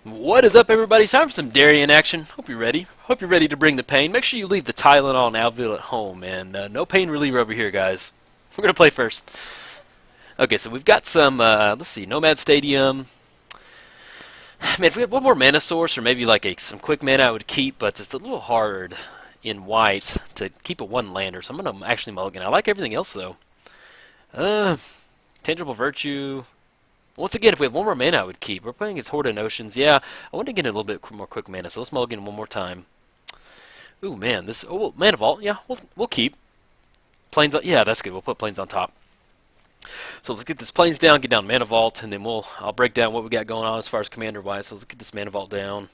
What is up, everybody? It's time for some Darien action. Hope you're ready. Hope you're ready to bring the pain. Make sure you leave the Tylenol and Advil at home, and no pain reliever over here, guys. We're gonna play first. Okay, so we've got some. Let's see, Nomad Stadium. Man, if we had one more mana source or maybe like some quick mana, I would keep, but it's a little hard in white to keep a one lander. So I'm gonna actually mulligan. I like everything else though. Tangible Virtue. Once again, if we had one more mana, I would keep. We're playing against Horde and Oceans. Yeah, I want to get a little bit more quick mana, so let's mulligan one more time. Ooh, man, this... Oh, Mana Vault. Yeah, we'll keep. Plains on... Yeah, that's good. We'll put Plains on top. So let's get this Plains down, get down Mana Vault, and then I'll break down what we got going on as far as commander-wise. So let's get this Mana Vault down.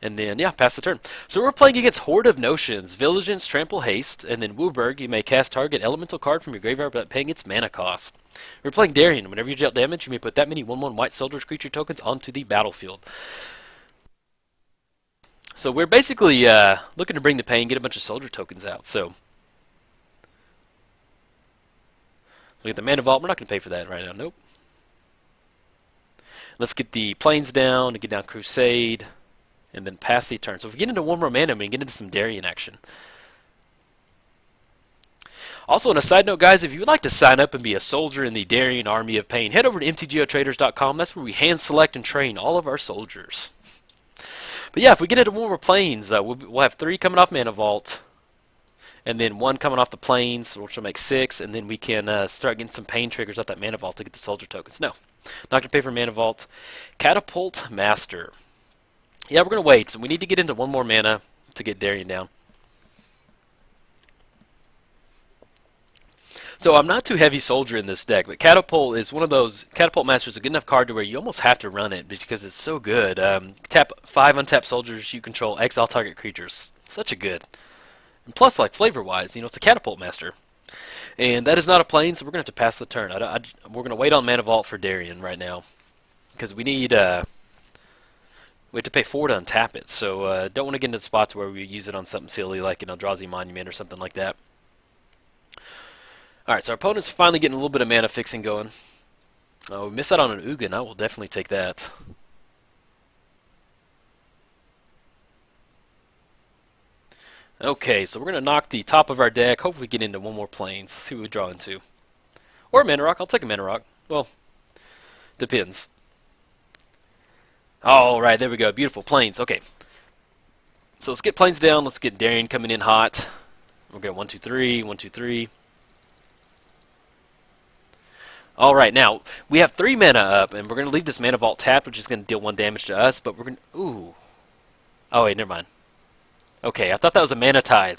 And then, yeah, pass the turn. So we're playing against Horde of Notions, Vigilance, Trample, Haste, and then Wooburg. You may cast target elemental card from your graveyard without paying its mana cost. We're playing Darien. Whenever you deal damage, you may put that many 1/1 white soldiers creature tokens onto the battlefield. So we're basically looking to bring the pain, get a bunch of soldier tokens out. So look at the Mana Vault. We're not going to pay for that right now. Nope. Let's get the Plains down, and get down Crusade, and then pass the turn. So if we get into one more mana, we can get into some Darien action. Also, on a side note, guys, if you would like to sign up and be a soldier in the Darien Army of Pain, head over to MTGOTraders.com. That's where we hand select and train all of our soldiers. But yeah, if we get into one more Plains, we'll have 3 coming off Mana Vault, and then 1 coming off the Plains, which will make 6, and then we can start getting some pain triggers off that Mana Vault to get the soldier tokens. No, not going to pay for Mana Vault. Catapult Master. Yeah, we're going to wait. So we need to get into one more mana to get Darien down. So I'm not too heavy soldier in this deck, but Catapult is one of those. Catapult Master is a good enough card to where you almost have to run it because it's so good. Tap 5 untapped soldiers you control, exile target creatures. Such a good. And plus, like flavor-wise, it's a Catapult Master. And that is not a plane, so we're going to have to pass the turn. We're going to wait on Mana Vault for Darien right now because we need. We have to pay 4 to untap it, so don't want to get into spots where we use it on something silly like an Eldrazi Monument or something like that. Alright, so our opponent's finally getting a little bit of mana fixing going. Oh, we missed out on an Ugin. I will definitely take that. Okay, so we're going to knock the top of our deck. Hopefully get into one more Plains. Let's see what we draw into. Or a Mana Rock. I'll take a Mana Rock. Well, depends. All right, there we go. Beautiful Plains. Okay. So let's get Plains down. Let's get Darien coming in hot. We'll go 1, 2, 3, 1, 2, 3. All right, now we have 3 mana up, and we're going to leave this Mana Vault tapped, which is going to deal 1 damage to us. But we're going to. Ooh. Oh wait, never mind. Okay, I thought that was a Mana Tithe.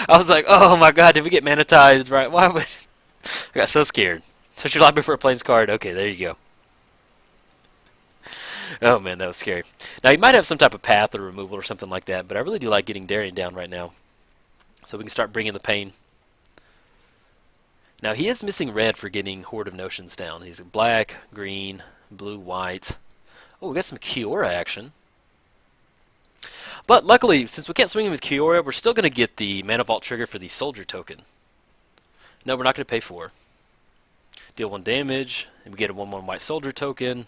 I was like, oh my God, did we get Mana Tithed right? Why would? I got so scared. Search your library for a Plains card. Okay, there you go. Oh man, that was scary. Now you might have some type of path or removal or something like that, but I really do like getting Darien down right now, so we can start bringing the pain. Now he is missing red for getting Horde of Notions down. He's black, green, blue, white. Oh, we got some Kjeldor action. But luckily, since we can't swing him with Kjeldor, we're still going to get the Mana Vault trigger for the soldier token. No, we're not going to pay 4. Deal 1 damage, and we get a 1/1 white soldier token.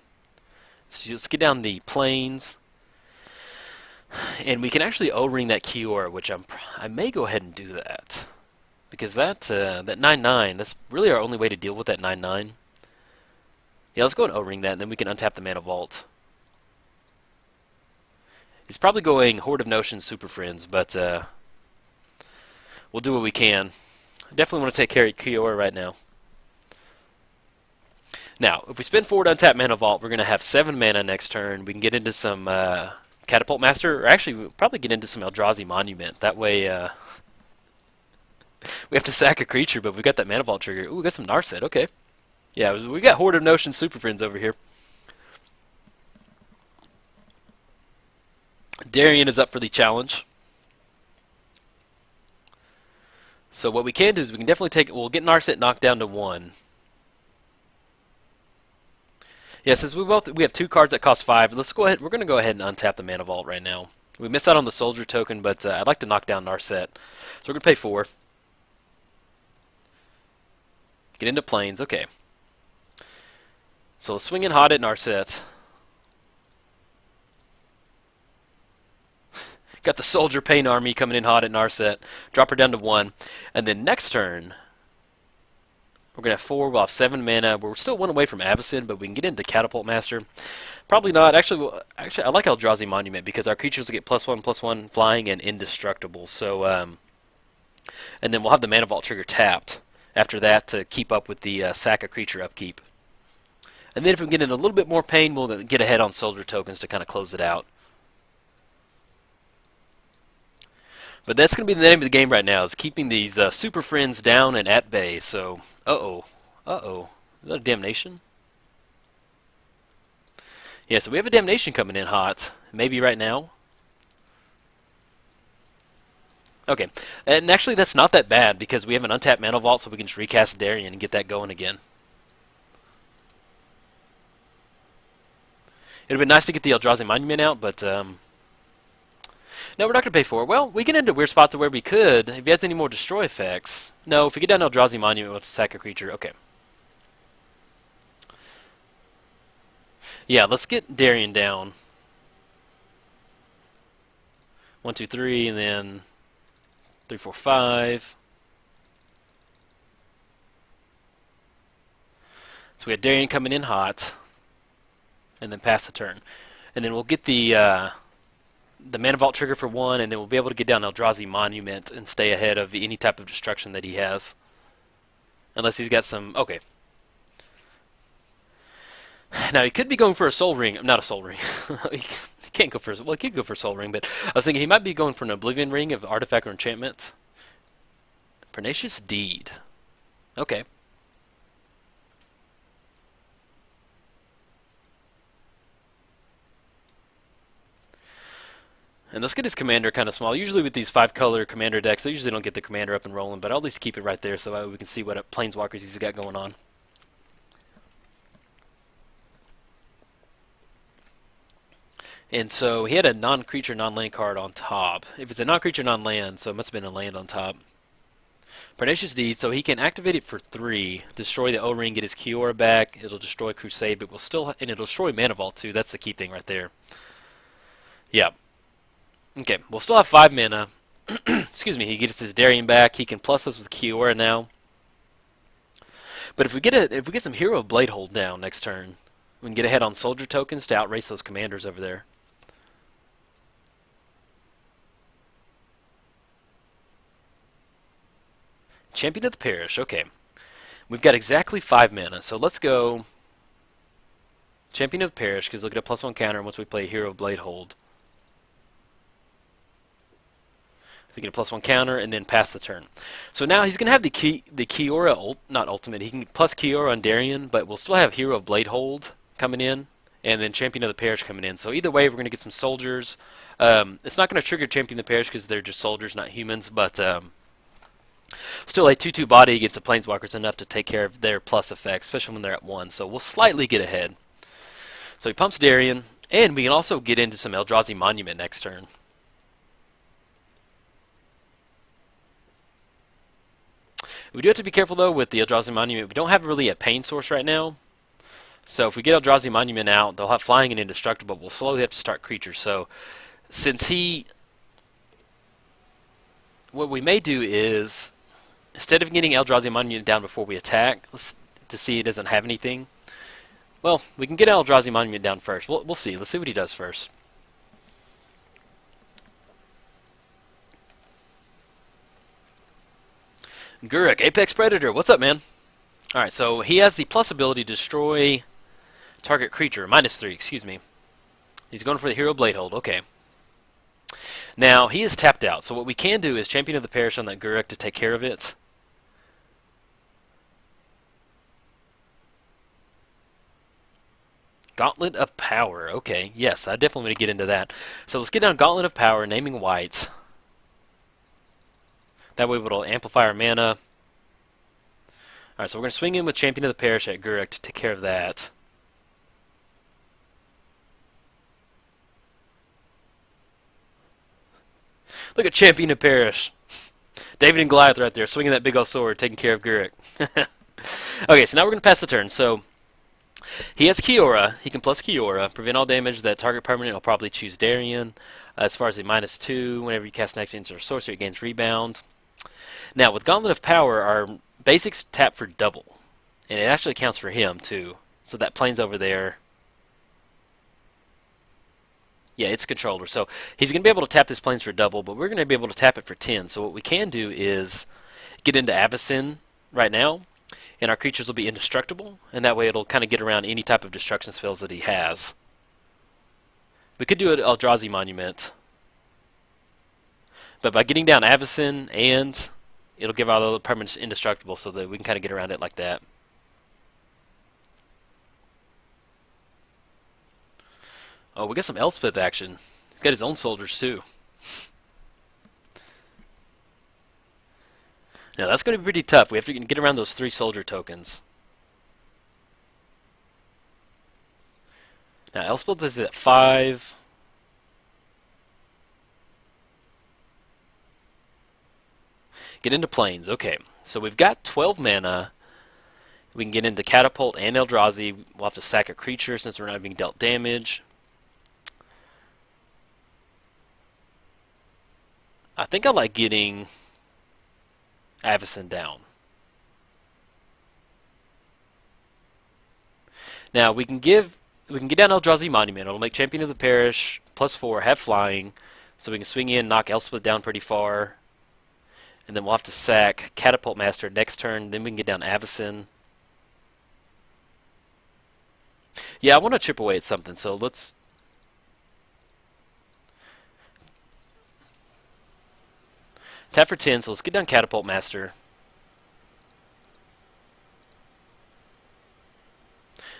So let's get down the Plains, and we can actually O-ring that Kjeldor, which I may go ahead and do that because that 9/9, that's really our only way to deal with that 9/9. Yeah, let's go and O-ring that, and then we can untap the Mana Vault. He's probably going Horde of Notions, Super Friends, but we'll do what we can. I definitely want to take care of Kjeldor right now. Now, if we spend 4 to untap Mana Vault, we're going to have 7 mana next turn. We can get into some Catapult Master, or actually, we'll probably get into some Eldrazi Monument. That way, we have to sack a creature, but we got that Mana Vault trigger. Ooh, we got some Narset. Okay. Yeah, we got Horde of Notions Super Friends over here. Darien is up for the challenge. So what we can do is we can definitely we'll get Narset knocked down to 1. Yeah, since we have 2 cards that cost 5, let's go ahead. We're going to go ahead and untap the Mana Vault right now. We missed out on the soldier token, but I'd like to knock down Narset. So we're going to pay 4. Get into Plains. Okay. So let's swing in hot at Narset. Got the Soldier Pain Army coming in hot at Narset. Drop her down to 1. And then next turn, we're going to have 4. We'll have 7 mana. We're still 1 away from Avacyn, but we can get into Catapult Master. Probably not. Actually, I like Eldrazi Monument because our creatures will get +1/+1 flying and indestructible. So, and then we'll have the Mana Vault trigger tapped after that to keep up with the sack a creature upkeep. And then if we get in a little bit more pain, we'll get ahead on Soldier tokens to kind of close it out. But that's going to be the name of the game right now, is keeping these super friends down and at bay. So, uh-oh. Is that a Damnation? Yeah, so we have a Damnation coming in hot. Maybe right now. Okay, and actually that's not that bad because we have an untapped Mana Vault, so we can just recast Darien and get that going again. It would have been nice to get the Eldrazi Monument out, but no, we're not going to pay for it. Well, we get into weird spots where we could. If he has any more destroy effects. No, if we get down Eldrazi Monument, we'll have to sack a creature. Okay. Yeah, let's get Darien down. 1, 2, 3, and then 3, 4, 5. So we have Darien coming in hot, and then pass the turn. And then we'll get the Mana Vault trigger for 1, and then we'll be able to get down Eldrazi Monument and stay ahead of any type of destruction that he has. Unless he's got some... Okay. Now, he could be going for a Soul Ring. Not a Soul Ring. He can't go for... Well, he could go for a Soul Ring, but I was thinking he might be going for an Oblivion Ring of Artifact or Enchantment. Pernicious Deed. Okay. And let's get his commander kind of small. Usually with these 5-color commander decks, they usually don't get the commander up and rolling, but I'll at least keep it right there so we can see what planeswalkers he's got going on. And so he had a non-creature, non-land card on top. If it's a non-creature, non-land, so it must have been a land on top. Pernicious Deed, so he can activate it for 3, destroy the O-Ring, get his Kjeldor back. It'll destroy Crusade, but we'll still, and it'll destroy Mana Vault too. That's the key thing right there. Yeah. Okay, we'll still have 5 mana. Excuse me. He gets his Darien back. He can plus us with Kjeldor now. But if we get some Hero of Bladehold down next turn, we can get ahead on Soldier tokens to outrace those commanders over there. Champion of the Parish, okay. We've got exactly 5 mana, so let's go Champion of the Parish, because we'll get a +1 counter once we play Hero of Bladehold. So we get a +1 counter, and then pass the turn. So now he's going to have the Kjeldor, not ultimate, he can plus Kjeldor on Darien, but we'll still have Hero of Bladehold coming in, and then Champion of the Parish coming in. So either way, we're going to get some soldiers. It's not going to trigger Champion of the Parish because they're just soldiers, not humans, but... still, a 2/2 body against the Planeswalkers is enough to take care of their plus effects, especially when they're at 1. So we'll slightly get ahead. So he pumps Darien, and we can also get into some Eldrazi Monument next turn. We do have to be careful, though, with the Eldrazi Monument. We don't have really a pain source right now. So if we get Eldrazi Monument out, they'll have flying and indestructible. We'll slowly have to start creatures. So since he... What we may do is... Instead of getting Eldrazi Monument down before we attack, to see it doesn't have anything, well, we can get Eldrazi Monument down first. We'll see. Let's see what he does first. Guruk, Apex Predator, what's up, man? Alright, so he has the plus ability to destroy target creature. -3, excuse me. He's going for the Hero Bladehold. Okay. Now, he is tapped out, so what we can do is Champion of the Parish on that Guruk to take care of it. Gauntlet of Power. Okay, yes, I definitely want to get into that. So let's get down Gauntlet of Power, naming white. That way it'll amplify our mana. Alright, so we're going to swing in with Champion of the Parish at Guruk to take care of that. Look at Champion of Parish. David and Goliath right there, swinging that big old sword, taking care of Guruk. Okay, so now we're going to pass the turn. So He has Kiora. He can plus Kiora. Prevent all damage that target permanent. I'll probably choose Darien. As far as a -2, whenever you cast next instant or sorcery, it gains rebound. Now, with Gauntlet of Power, our basics tap for double. And it actually counts for him, too. So that plane's over there. Yeah, it's controller. So he's going to be able to tap this planes for double, but we're going to be able to tap it for 10. So what we can do is get into Avacyn right now, and our creatures will be indestructible, and that way it'll kind of get around any type of destruction spells that he has. We could do an Eldrazi Monument, but by getting down Avacyn, and it'll give all the other permanents indestructible, so that we can kind of get around it like that. Oh, we got some Elspeth action. He's got his own soldiers too. Now that's going to be pretty tough. We have to get around those 3 soldier tokens. Now Elspeth is at 5. Get into planes. Okay, so we've got 12 mana. We can get into Catapult and Eldrazi. We'll have to sack a creature since we're not being dealt damage. I think I like getting Avacyn down. Now we can get down Eldrazi Monument. It'll make Champion of the Parish +4, have flying, so we can swing in, knock Elspeth down pretty far, and then we'll have to sack Catapult Master next turn. Then we can get down Avacyn. Yeah, I want to chip away at something, so let's. Tap for 10, so let's get down Catapult Master.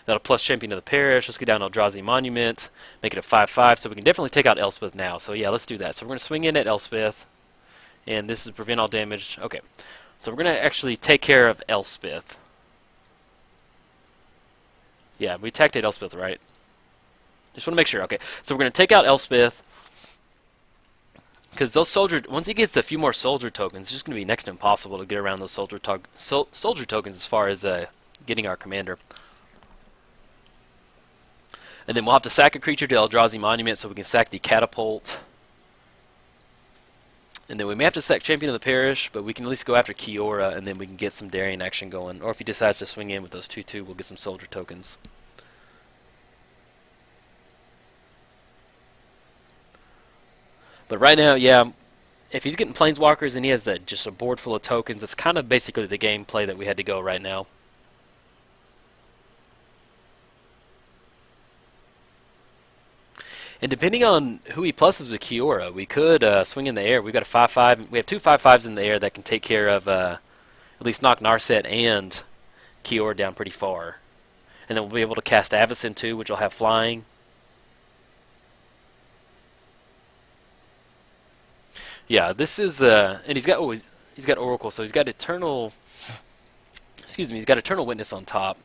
That'll plus Champion of the Parish. Let's get down Eldrazi Monument. Make it a 5/5, so we can definitely take out Elspeth now. So yeah, let's do that. So we're going to swing in at Elspeth. And this is prevent all damage. Okay. So we're going to actually take care of Elspeth. Yeah, we attacked at Elspeth, right? Just want to make sure. Okay. So we're going to take out Elspeth. Because those soldier, once he gets a few more soldier tokens, it's just going to be next to impossible to get around those soldier tokens as far as getting our commander. And then we'll have to sack a creature to Eldrazi Monument so we can sack the Catapult. And then we may have to sack Champion of the Parish, but we can at least go after Kiora, and then we can get some Darien action going. Or if he decides to swing in with those 2/2, we'll get some soldier tokens. But right now, yeah, if he's getting Planeswalkers and he has just a board full of tokens, that's kind of basically the gameplay that we had to go right now. And depending on who he pluses with Kiora, we could swing in the air. We've got a 5/5. We have 2 5/5s in the air that can take care of at least knock Narset and Kiora down pretty far. And then we'll be able to cast Avacyn too, which will have flying. Yeah, this is and he's got Oracle, so he's got Eternal. Excuse me, he's got Eternal Witness on top.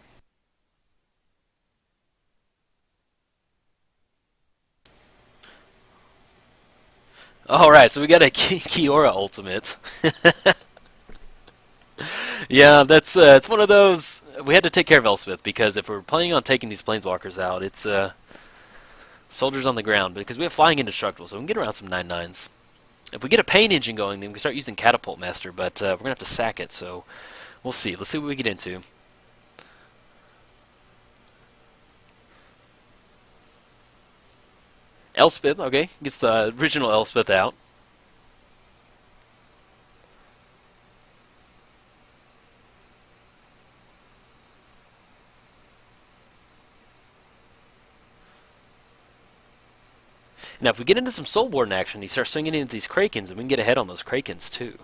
All right, so we got a Kiora ultimate. Yeah, that's it's one of those. We had to take care of Elspeth because if we're planning on taking these Planeswalkers out, it's soldiers on the ground. Because we have flying indestructible, so we can get around some 9/9s. If we get a Pain Engine going, then we can start using Catapult Master, but we're gonna have to sack it. So we'll see. Let's see what we get into. Elspeth, okay, gets the original Elspeth out. Now, if we get into some Soulborn action, he starts swinging into these Krakens, and we can get ahead on those Krakens, too.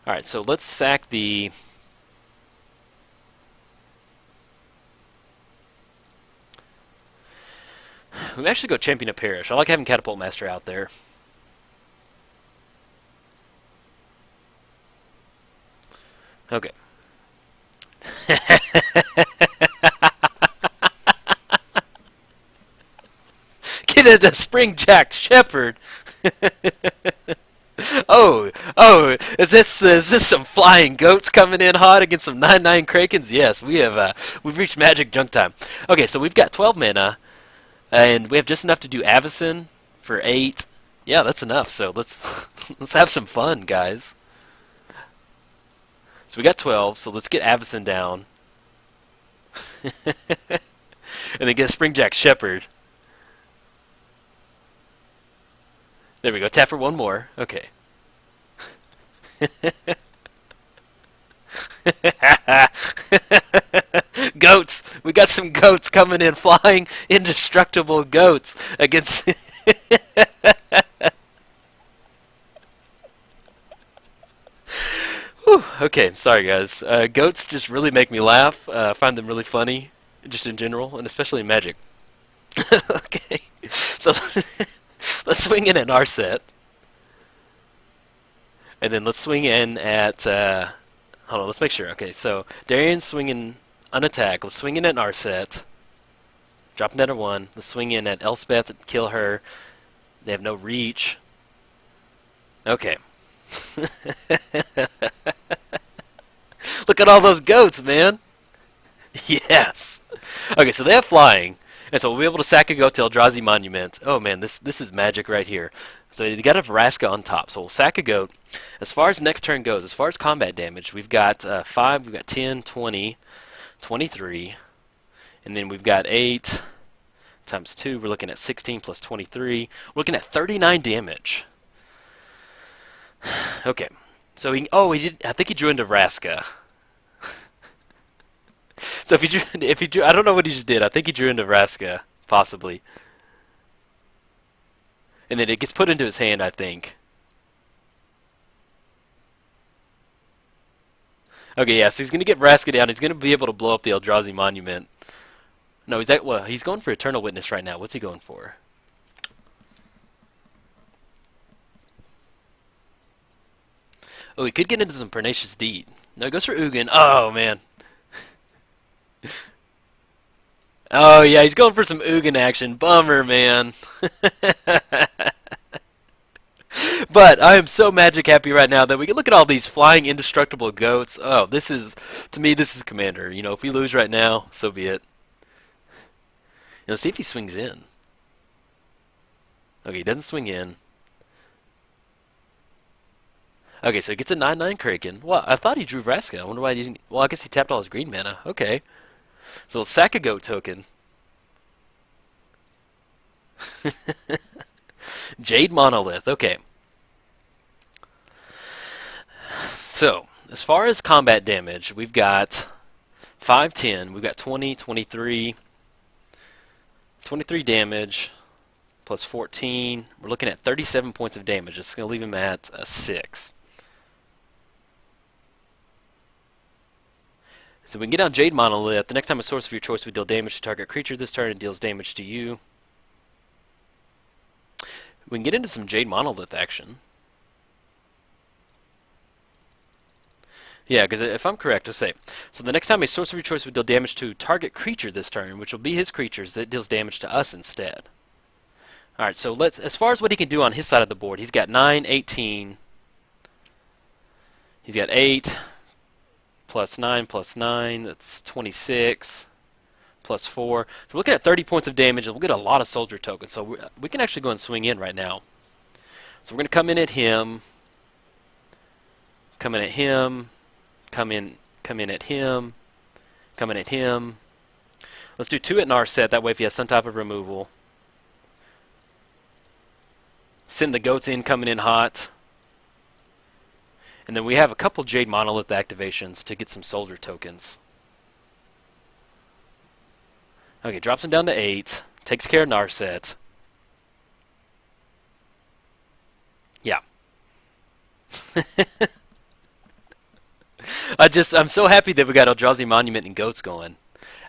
Alright, so let's sack the... We actually go Champion of Parish. I like having Catapult Master out there. Okay. Get it, a Spring Jack Shepherd. Oh, is this some flying goats coming in hot against some 9/9 Krakens? Yes, we've reached magic junk time. Okay, so we've got 12 mana, and we have just enough to do Avacyn for 8. Yeah, that's enough. So let's let's have some fun, guys. So we got 12. So let's get Avacyn down, and then get Springjack Shepherd. There we go. Tap for one more. Okay. Goats! We got some goats coming in, flying indestructible goats against. Whew, okay, sorry guys. Goats just really make me laugh. I find them really funny, just in general, and especially in Magic. Okay, so let's swing in at Narset. And then let's swing in at, hold on, let's make sure. Okay, so Darien's swinging unattack. Let's swing in at Narset. Drop down to 1. Let's swing in at Elspeth, kill her. They have no reach. Okay. Look at all those goats, man. Yes. Okay, so they have flying. And so we'll be able to sack a goat to Eldrazi Monument. Oh man, this is magic right here. So you got a Vraska on top. So we'll sack a goat. As far as next turn goes, as far as combat damage, we've got 5, we've got 10, 20, 23. And then we've got 8 times 2. We're looking at 16 plus 23. We're looking at 39 damage. Okay. So he did. I think he drew into Vraska. So if he drew, I don't know what he just did. I think he drew into Vraska, possibly. And then it gets put into his hand, I think. Okay, yeah, so he's going to get Vraska down. He's going to be able to blow up the Eldrazi Monument. No, he's going for Eternal Witness right now. What's he going for? Oh, he could get into some Pernicious Deed. No, he goes for Ugin. Oh, man. Oh, yeah, he's going for some Ugin action. Bummer, man. But I am so magic happy right now that we can look at all these flying indestructible goats. Oh, to me, this is Commander. You know, if we lose right now, so be it. Let's see if he swings in. Okay, he doesn't swing in. Okay, so he gets a 9/9 Kraken. Well, I thought he drew Vraska. I wonder why he didn't. Well, I guess he tapped all his green mana. Okay. So let's sack a goat token. Jade Monolith. Okay. So, as far as combat damage, we've got 5, 10. We've got 20, 23. 23 damage plus 14. We're looking at 37 points of damage. It's going to leave him at a 6. So we can get down Jade Monolith. The next time a source of your choice would deal damage to target creature this turn, it deals damage to you. We can get into some Jade Monolith action. Yeah, because if I'm correct, let's say. So the next time a source of your choice would deal damage to target creature this turn, which will be his creatures, that deals damage to us instead. Alright, so as far as what he can do on his side of the board, he's got 9, 18. He's got 8. Plus 9, that's 26, plus 4. So we're looking at 30 points of damage, and we'll get a lot of soldier tokens. So we can actually go and swing in right now. So we're going to come in at him, come in at him, come in at him, come in at him. Let's do 2 at Narset, that way if he has some type of removal. Send the goats in, coming in hot. And then we have a couple Jade Monolith activations to get some soldier tokens. Okay, drops him down to 8. Takes care of Narset. Yeah. I'm so happy that we got Eldrazi Monument and goats going.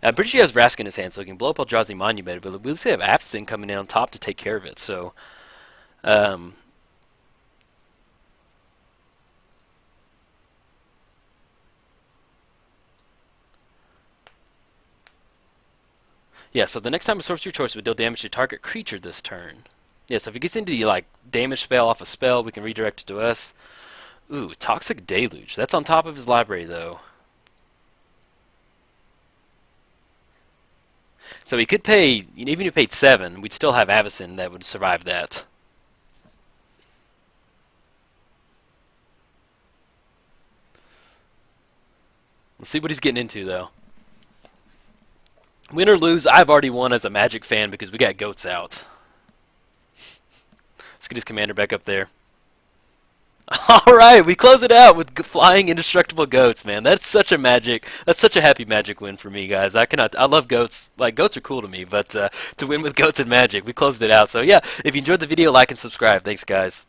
I'm pretty sure he has Vraska in his hand, so he can blow up Eldrazi Monument, but we at least have Avacyn coming in on top to take care of it, so... yeah, so the next time a source of your choice would deal damage to target creature this turn. Yeah, so if he gets into the like damage spell off a spell, we can redirect it to us. Ooh, Toxic Deluge. That's on top of his library though. So he could pay, even if he paid 7, we'd still have Avacyn that would survive that. Let's see what he's getting into though. Win or lose, I've already won as a Magic fan because we got goats out. Let's get his commander back up there. Alright, we close it out with flying indestructible goats, man. That's such a happy Magic win for me, guys. I love goats. Like, goats are cool to me, but to win with goats and Magic, we closed it out. So yeah, if you enjoyed the video, like and subscribe. Thanks, guys.